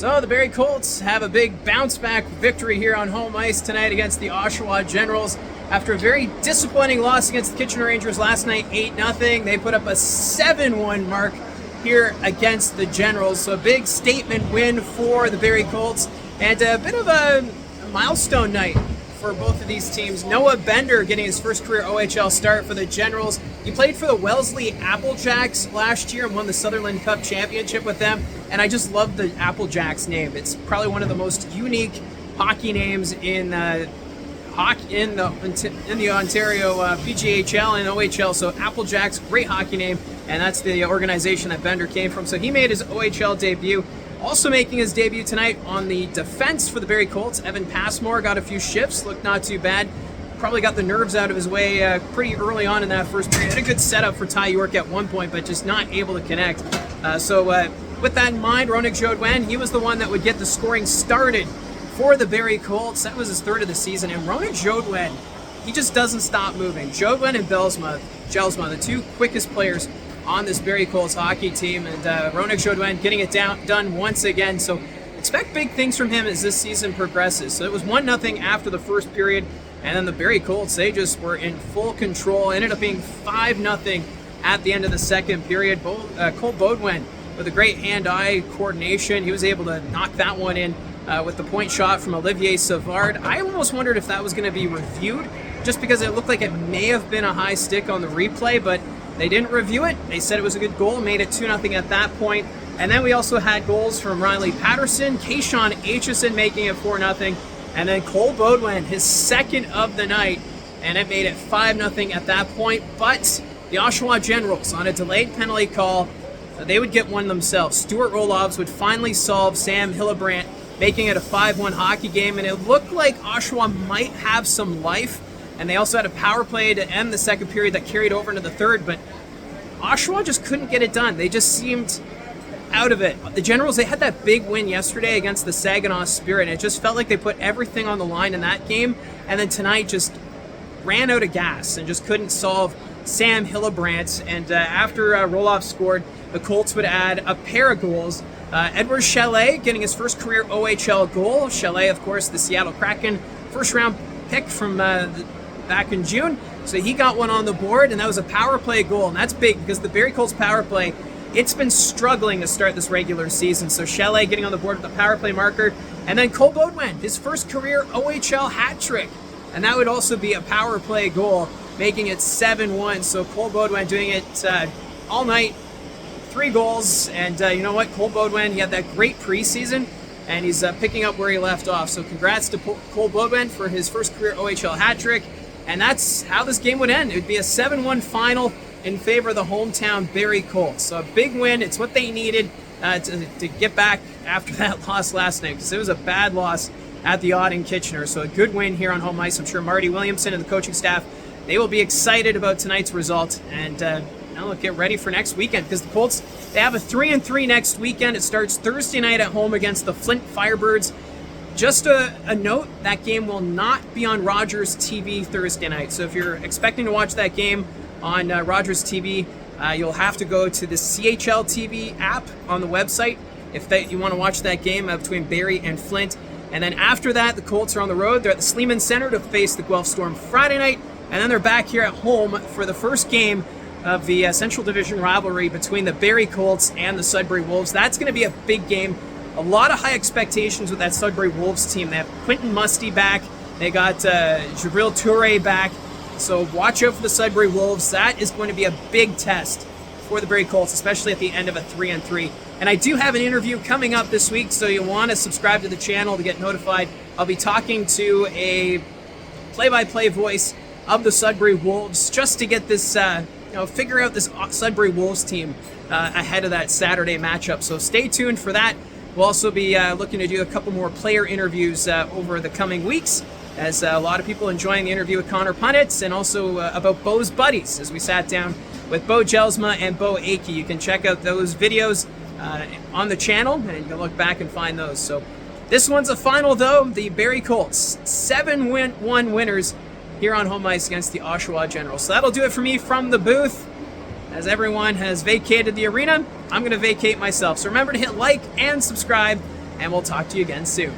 So the Barrie Colts have a big bounce-back victory here on home ice tonight against the Oshawa Generals. After a very disappointing loss against the Kitchener Rangers last night, 8-0, they put up a 7-1 mark here against the Generals. So a big statement win for the Barrie Colts, and a bit of a milestone night for both of these teams. Noah Bender getting his first career OHL start for the Generals. He played for the Wellesley Applejacks last year and won the Sutherland Cup championship with them. And I just love the Applejacks name. It's probably one of the most unique hockey names in the Ontario PGHL and OHL. So Applejacks, great hockey name, and that's the organization that Bender came from. So he made his OHL debut. Also making his debut tonight on the defense for the Barrie Colts, Evan Passmore got a few shifts, looked not too bad. Probably got the nerves out of his way pretty early on in that first period. Had a good setup for Ty York at one point, but just not able to connect. With that in mind, Ronik Jodwen, he was the one that would get the scoring started for the Barrie Colts. That was his third of the season. And Ronik Jodwen, he just doesn't stop moving. Jodwen and Jelsma, the two quickest players on this Barrie Colts hockey team, and Ronik Jodwen getting it done once again. So expect big things from him as this season progresses. So it was 1-0 after the first period, and then the Barrie Colts, they just were in full control. Ended up being 5-0 at the end of the second period. Cole Beaudoin with a great hand-eye coordination. He was able to knock that one in with the point shot from Olivier Savard. I almost wondered if that was going to be reviewed, just because it looked like it may have been a high stick on the replay, but they didn't review it. They said it was a good goal, made it 2-0 at that point. And then we also had goals from Riley Patterson, Kayshawn Aitchison making it 4-0, and then Cole Beaudoin, his second of the night, and it made it 5-0 at that point. But the Oshawa Generals, on a delayed penalty call, they would get one themselves. Stuart Roloffs would finally solve Sam Hillebrand, making it a 5-1 hockey game, and it looked like Oshawa might have some life. And they also had a power play to end the second period that carried over into the third, but Oshawa just couldn't get it done. They just seemed out of it. The Generals, they had that big win yesterday against the Saginaw Spirit, and it just felt like they put everything on the line in that game, and then tonight just ran out of gas and just couldn't solve Sam Hillebrand. And after Roloff scored, the Colts would add a pair of goals. Edward Chalet getting his first career OHL goal. Chalet, of course, the Seattle Kraken first-round pick from back in June. So he got one on the board, and that was a power play goal. And that's big because the Barrie Colts power play, it's been struggling to start this regular season. So Chalet getting on the board with the power play marker. And then Cole Beaudoin, his first career OHL hat trick. And that would also be a power play goal, making it 7-1. So Cole Beaudoin doing it all night. 3 goals. And you know what? Cole Beaudoin, he had that great preseason, and he's picking up where he left off. So congrats to Cole Beaudoin for his first career OHL hat trick. And that's how this game would end. It would be a 7-1 final in favor of the hometown Barrie Colts. So a big win. It's what they needed to get back after that loss last night, because it was a bad loss at the Odd in Kitchener. So a good win here on home ice. I'm sure Marty Williamson and the coaching staff, they will be excited about tonight's result. And now we'll get ready for next weekend, because the Colts, they have a 3-3 next weekend. It starts Thursday night at home against the Flint Firebirds. Just a note, that game will not be on Rogers TV Thursday night. So if you're expecting to watch that game on Rogers TV, you'll have to go to the CHL TV app on the website if you want to watch that game between Barrie and Flint. And then after that, the Colts are on the road. They're at the Sleeman Center to face the Guelph Storm Friday night. And then they're back here at home for the first game of the Central Division rivalry between the Barrie Colts and the Sudbury Wolves. That's going to be a big game. A lot of high expectations with that Sudbury Wolves team. They have Quentin Musty back. They got Jabril Toure back. So watch out for the Sudbury Wolves. That is going to be a big test for the Barrie Colts, especially at the end of a 3-3. And I do have an interview coming up this week, so you'll want to subscribe to the channel to get notified. I'll be talking to a play-by-play voice of the Sudbury Wolves just to get this, figure out this Sudbury Wolves team ahead of that Saturday matchup. So stay tuned for that. We'll also be looking to do a couple more player interviews over the coming weeks, as a lot of people enjoying the interview with Connor Punnett, and also about Bo's buddies, as we sat down with Bo Jelsma and Bo Akey. You can check out those videos on the channel, and you can look back and find those. So this one's a final, though. The Barrie Colts, 7-1 winners here on home ice against the Oshawa Generals. So that'll do it for me from the booth. As everyone has vacated the arena, I'm going to vacate myself. So remember to hit like and subscribe, and we'll talk to you again soon.